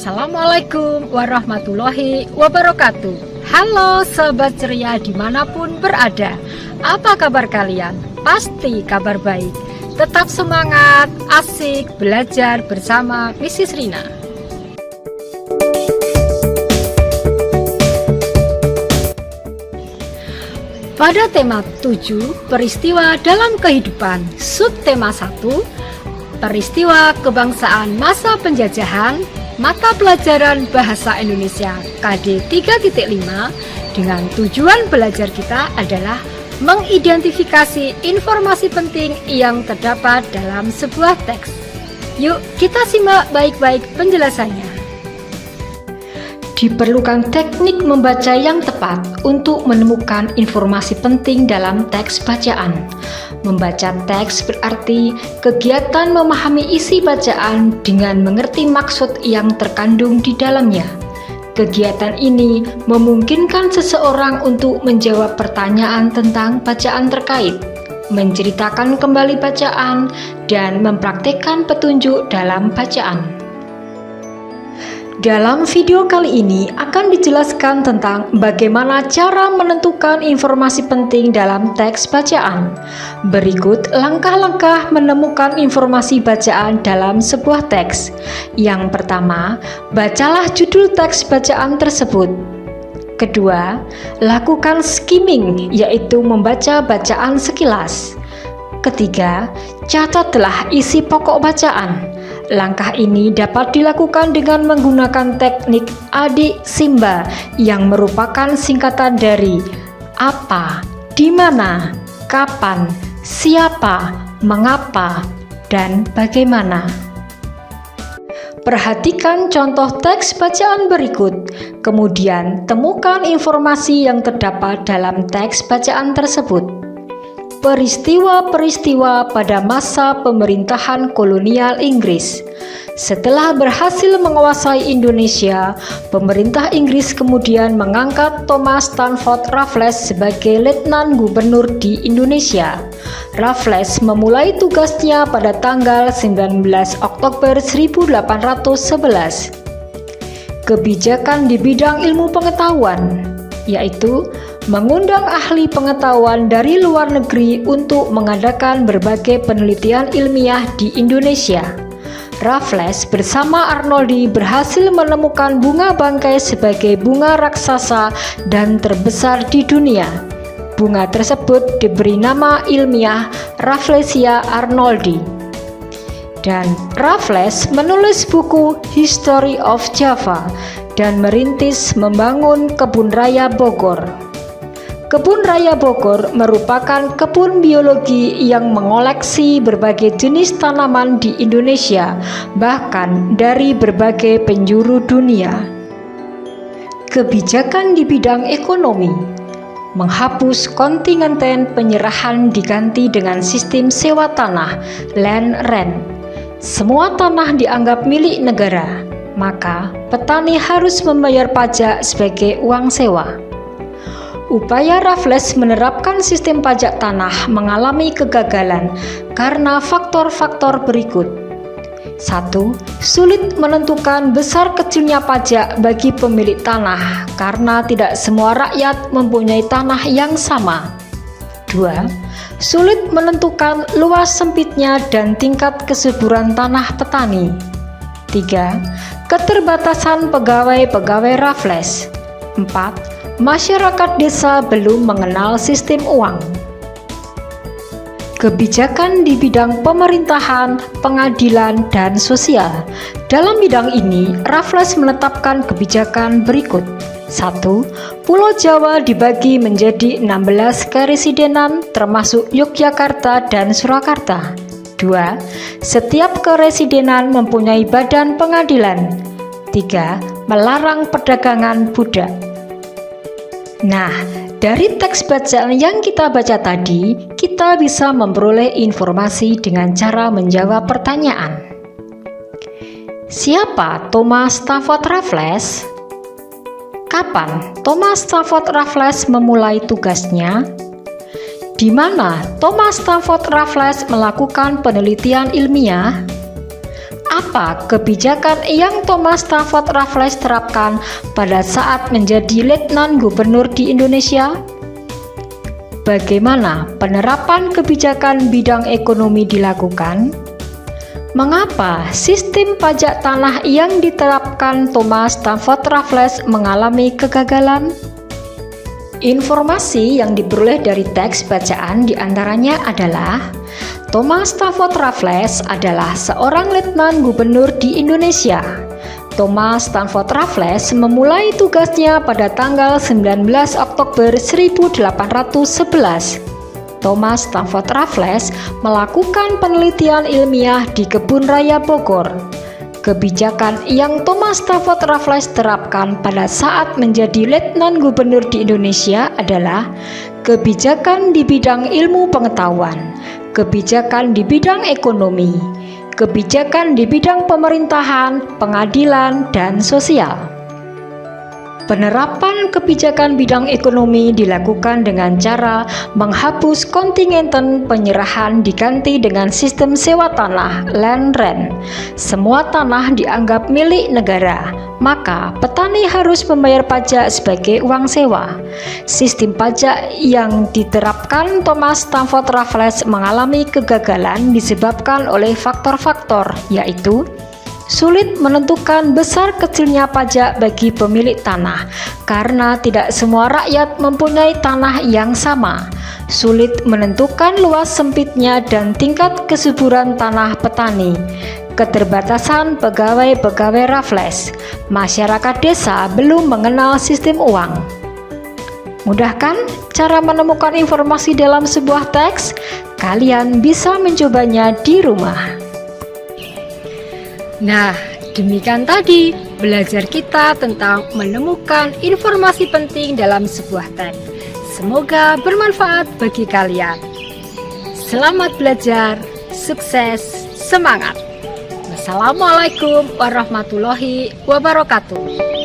Assalamualaikum warahmatullahi wabarakatuh. Halo sahabat ceria dimanapun berada. Apa kabar kalian? Pasti kabar baik. Tetap semangat, asik belajar bersama Mrs. Rina. Pada tema 7, peristiwa dalam kehidupan, subtema 1, peristiwa kebangsaan masa penjajahan, mata pelajaran Bahasa Indonesia KD 3.5, dengan tujuan belajar kita adalah mengidentifikasi informasi penting yang terdapat dalam sebuah teks. Yuk kita simak baik-baik penjelasannya. Diperlukan teknik membaca yang tepat untuk menemukan informasi penting dalam teks bacaan. Membaca teks berarti kegiatan memahami isi bacaan dengan mengerti maksud yang terkandung di dalamnya. Kegiatan ini memungkinkan seseorang untuk menjawab pertanyaan tentang bacaan terkait, menceritakan kembali bacaan, dan mempraktikkan petunjuk dalam bacaan. Dalam video kali ini akan dijelaskan tentang bagaimana cara menentukan informasi penting dalam teks bacaan. Berikut langkah-langkah menemukan informasi bacaan dalam sebuah teks. Yang pertama, bacalah judul teks bacaan tersebut. Kedua, lakukan skimming, yaitu membaca bacaan sekilas. Ketiga, catatlah isi pokok bacaan. Langkah ini dapat dilakukan dengan menggunakan teknik adik Simba yang merupakan singkatan dari apa, di mana, kapan, siapa, mengapa, dan bagaimana. Perhatikan contoh teks bacaan berikut, kemudian temukan informasi yang terdapat dalam teks bacaan tersebut. Peristiwa-peristiwa pada masa pemerintahan kolonial Inggris. Setelah berhasil menguasai Indonesia, pemerintah Inggris kemudian mengangkat Thomas Stamford Raffles sebagai Letnan Gubernur di Indonesia. Raffles memulai tugasnya pada tanggal 19 Oktober 1811. Kebijakan di bidang ilmu pengetahuan, yaitu mengundang ahli pengetahuan dari luar negeri untuk mengadakan berbagai penelitian ilmiah di Indonesia. Raffles bersama Arnoldi berhasil menemukan bunga bangkai sebagai bunga raksasa dan terbesar di dunia. Bunga tersebut diberi nama ilmiah Rafflesia arnoldi. Dan Raffles menulis buku History of Java dan merintis membangun Kebun Raya Bogor. Kebun Raya Bogor merupakan kebun biologi yang mengoleksi berbagai jenis tanaman di Indonesia, bahkan dari berbagai penjuru dunia. Kebijakan di bidang ekonomi, menghapus kontingenten penyerahan diganti dengan sistem sewa tanah, land rent. Semua tanah dianggap milik negara, maka petani harus membayar pajak sebagai uang sewa. Upaya Raffles menerapkan sistem pajak tanah mengalami kegagalan karena faktor-faktor berikut. 1. Sulit menentukan besar kecilnya pajak bagi pemilik tanah karena tidak semua rakyat mempunyai tanah yang sama. 2. Sulit menentukan luas sempitnya dan tingkat kesuburan tanah petani. 3. Keterbatasan pegawai-pegawai Raffles. 4. Masyarakat desa belum mengenal sistem uang. Kebijakan di bidang pemerintahan, pengadilan, dan sosial. Dalam bidang ini, Raffles menetapkan kebijakan berikut. 1. Pulau Jawa dibagi menjadi 16 keresidenan termasuk Yogyakarta dan Surakarta. 2. Setiap keresidenan mempunyai badan pengadilan. 3. Melarang perdagangan budak. Nah, dari teks bacaan yang kita baca tadi, kita bisa memperoleh informasi dengan cara menjawab pertanyaan. Siapa Thomas Stamford Raffles? Kapan Thomas Stamford Raffles memulai tugasnya? Di mana Thomas Stamford Raffles melakukan penelitian ilmiah? Apa kebijakan yang Thomas Stamford Raffles terapkan pada saat menjadi Letnan Gubernur di Indonesia? Bagaimana penerapan kebijakan bidang ekonomi dilakukan? Mengapa sistem pajak tanah yang diterapkan Thomas Stamford Raffles mengalami kegagalan? Informasi yang diperoleh dari teks bacaan diantaranya adalah Thomas Stamford Raffles adalah seorang letnan gubernur di Indonesia. Thomas Stamford Raffles memulai tugasnya pada tanggal 19 Oktober 1811. Thomas Stamford Raffles melakukan penelitian ilmiah di Kebun Raya Bogor. Kebijakan yang Thomas Stamford Raffles terapkan pada saat menjadi Letnan Gubernur di Indonesia adalah kebijakan di bidang ilmu pengetahuan, kebijakan di bidang ekonomi, kebijakan di bidang pemerintahan, pengadilan, dan sosial. Penerapan kebijakan bidang ekonomi dilakukan dengan cara menghapus kontingenten penyerahan diganti dengan sistem sewa tanah (land rent). Semua tanah dianggap milik negara, maka petani harus membayar pajak sebagai uang sewa. Sistem pajak yang diterapkan Thomas Stamford Raffles mengalami kegagalan disebabkan oleh faktor-faktor, yaitu sulit menentukan besar kecilnya pajak bagi pemilik tanah karena tidak semua rakyat mempunyai tanah yang sama. Sulit menentukan luas sempitnya dan tingkat kesuburan tanah petani. Keterbatasan pegawai-pegawai Raffles. Masyarakat desa belum mengenal sistem uang. Mudah kan cara menemukan informasi dalam sebuah teks? Kalian bisa mencobanya di rumah. Nah, demikian tadi belajar kita tentang menemukan informasi penting dalam sebuah teks. Semoga bermanfaat bagi kalian. Selamat belajar, sukses, semangat. Wassalamualaikum warahmatullahi wabarakatuh.